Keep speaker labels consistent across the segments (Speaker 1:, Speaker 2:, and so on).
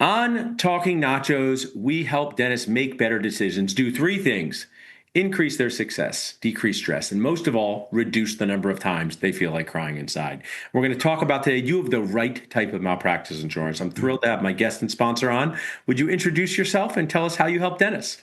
Speaker 1: On Talking Nachos, we help dentists make better decisions, do three things: increase their success, decrease stress, and most of all, reduce the number of times they feel like crying inside. We're going to talk about today. You have the right type of malpractice insurance. I'm thrilled to have my guest and sponsor on. Would you introduce yourself and tell us how you help dentists?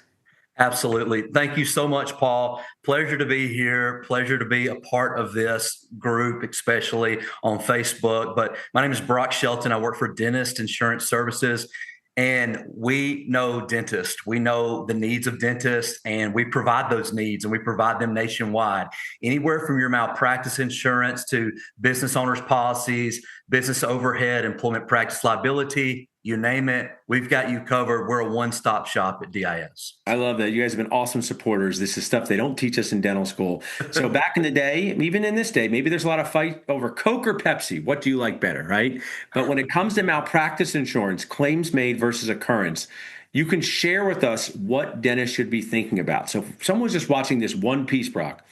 Speaker 2: Absolutely. Thank you so much, Paul. Pleasure to be here. Pleasure to be a part of this group, especially on Facebook. But my name is Brock Shelton. I work for Dentist Insurance Services, and we know dentists. We know the needs of dentists, and we provide those needs, and we provide them nationwide. Anywhere from your malpractice insurance to business owners' policies, business overhead, employment practice liability, you name it, we've got you covered. We're a one-stop shop at DIS.
Speaker 1: I love that. You guys have been awesome supporters. This is stuff they don't teach us in dental school. So back in the day, even in this day, maybe there's a lot of fight over Coke or Pepsi. What do you like better, right? But when it comes to malpractice insurance, claims made versus occurrence, you can share with us what dentists should be thinking about. So if someone's just watching this one piece, Brock,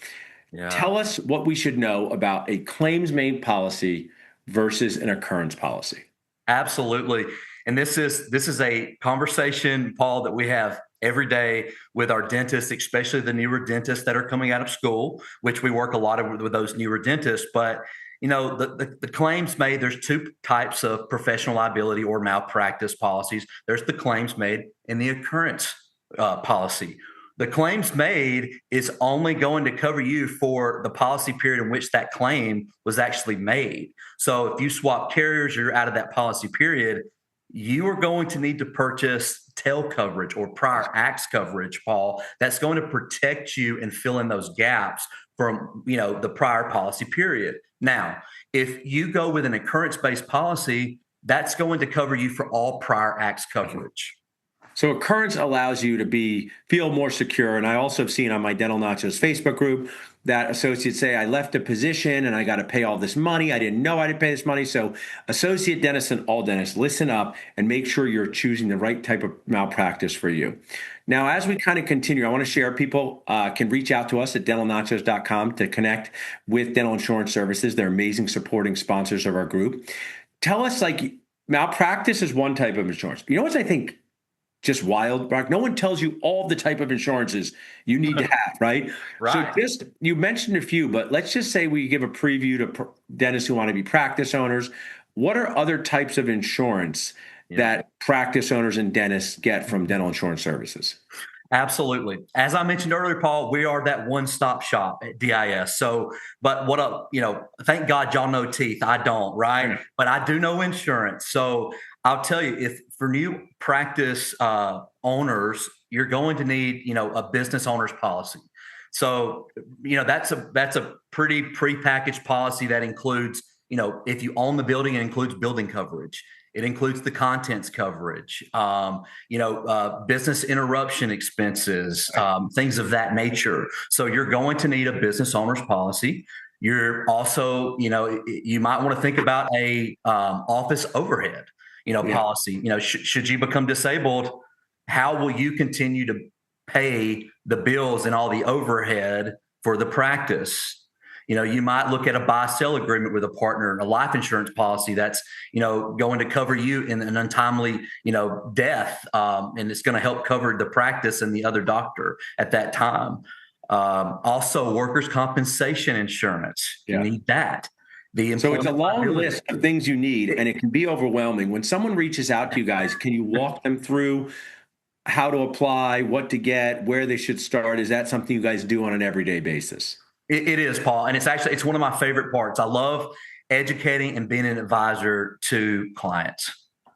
Speaker 2: Yeah.
Speaker 1: tell us what we should know about a claims made policy versus an occurrence policy.
Speaker 2: Absolutely. And this is a conversation, Paul, that we have every day with our dentists, especially the newer dentists that are coming out of school, which we work a lot with those newer dentists. But the claims made, there's two types of professional liability or malpractice policies. There's the claims made and the occurrence policy. The claims made is only going to cover you for the policy period in which that claim was actually made. So if you swap carriers, you're out of that policy period, you are going to need to purchase tail coverage or prior acts coverage, Paul, that's going to protect you and fill in those gaps from the prior policy period. Now, if you go with an occurrence-based policy, that's going to cover you for all prior acts coverage.
Speaker 1: So occurrence allows you to feel more secure. And I also have seen on my Dental Nachos Facebook group that associates say, I left a position and I got to pay all this money. I didn't know I had to pay this money. So associate dentists and all dentists, listen up and make sure you're choosing the right type of malpractice for you. Now, as we kind of continue, I want to share people can reach out to us at dentalnachos.com to connect with dental insurance services. They're amazing supporting sponsors of our group. Tell us, like, malpractice is one type of insurance. You know what I think just wild, Brock? No one tells you all the type of insurances you need to have, right? So
Speaker 2: Right.
Speaker 1: just, you mentioned a few, but let's just say we give a preview to dentists who want to be practice owners. What are other types of insurance
Speaker 2: Yeah.
Speaker 1: that practice owners and dentists get from dental insurance services?
Speaker 2: Absolutely. As I mentioned earlier, Paul, we are that one-stop shop at DIS. So, but thank God y'all know teeth. I don't, right?
Speaker 1: Yeah.
Speaker 2: But I do know insurance. So I'll tell you, if for new practice owners, you're going to need, a business owner's policy. So, that's a pretty prepackaged policy that includes, if you own the building, it includes building coverage. It includes the contents coverage, business interruption expenses, things of that nature. So you're going to need a business owner's policy. You're also, you might want to think about a office overhead,
Speaker 1: Yeah.
Speaker 2: policy. Should you become disabled, how will you continue to pay the bills and all the overhead for the practice? You might look at a buy-sell agreement with a partner, a life insurance policy that's, going to cover you in an untimely, death, and it's going to help cover the practice and the other doctor at that time. Also, workers' compensation insurance, you
Speaker 1: Yeah.
Speaker 2: need that. The
Speaker 1: So it's a
Speaker 2: employment
Speaker 1: long
Speaker 2: liability.
Speaker 1: list of things you need, and it can be overwhelming. When someone reaches out to you guys, can you walk them through how to apply, what to get, where they should start? Is that something you guys do on an everyday basis?
Speaker 2: It is, Paul, and it's one of my favorite parts. I love educating and being an advisor to clients.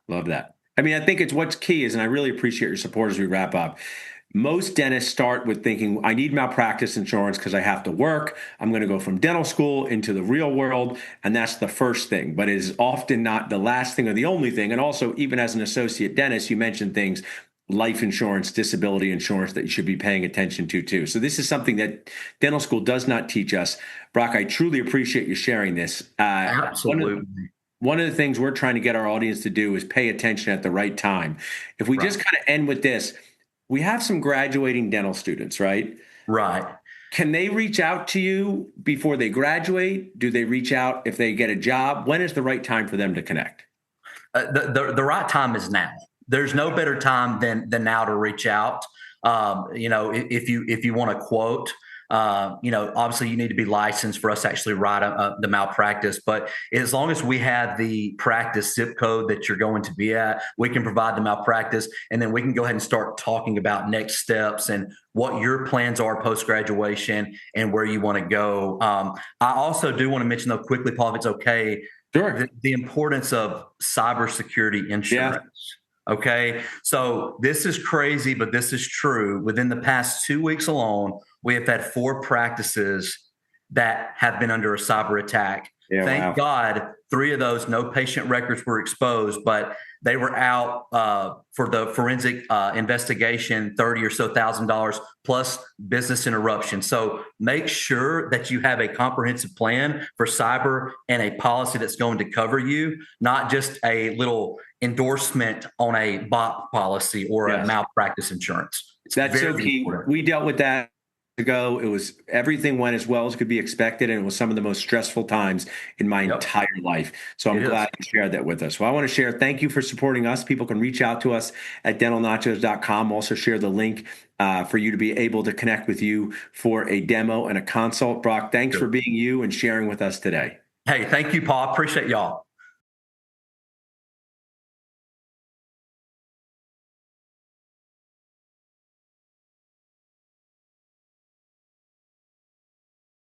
Speaker 1: Love that. I mean, I think it's what's key is, and I really appreciate your support as we wrap up. Most dentists start with thinking, I need malpractice insurance because I have to work. I'm going to go from dental school into the real world. And that's the first thing, but it is often not the last thing or the only thing. And also, even as an associate dentist, you mentioned things life insurance, disability insurance that you should be paying attention to too. So this is something that dental school does not teach us. Brock, I truly appreciate you sharing this.
Speaker 2: Absolutely.
Speaker 1: One of the things we're trying to get our audience to do is pay attention at the right time. If we
Speaker 2: Right.
Speaker 1: just kind of end with this, we have some graduating dental students, right?
Speaker 2: Right.
Speaker 1: Can they reach out to you before they graduate? Do they reach out if they get a job? When is the right time for them to connect?
Speaker 2: The right time is now. there's no better time than now to reach out. If you want a quote, obviously you need to be licensed for us to actually write the malpractice. But as long as we have the practice zip code that you're going to be at, we can provide the malpractice, and then we can go ahead and start talking about next steps and what your plans are post graduation and where you want to go. I also do want to mention, though, quickly, Paul, if it's okay,
Speaker 1: Sure.
Speaker 2: the importance of cybersecurity
Speaker 1: Yeah.
Speaker 2: insurance. Okay. So this is crazy, but this is true. Within the past 2 weeks alone, we have had 4 practices that have been under a cyber attack.
Speaker 1: Yeah.
Speaker 2: Thank
Speaker 1: Wow.
Speaker 2: God 3 of those, no patient records were exposed, but they were out for the forensic investigation, $30,000 plus business interruption. So make sure that you have a comprehensive plan for cyber and a policy that's going to cover you, not just a little endorsement on a bot policy or a
Speaker 1: Yes.
Speaker 2: malpractice insurance. It's
Speaker 1: That's so
Speaker 2: very
Speaker 1: key.
Speaker 2: important.
Speaker 1: We dealt with that ago. It was everything went as well as could be expected, and it was some of the most stressful times in my
Speaker 2: Yep.
Speaker 1: entire life. So I'm
Speaker 2: It is.
Speaker 1: glad you shared that with us. Well, I want to share, thank you for supporting us. People can reach out to us at dentalnachos.com. Also share the link for you to be able to connect with you for a demo and a consult. Brock, thanks for being you and sharing with us today.
Speaker 2: Hey, thank you, Paul. Appreciate y'all.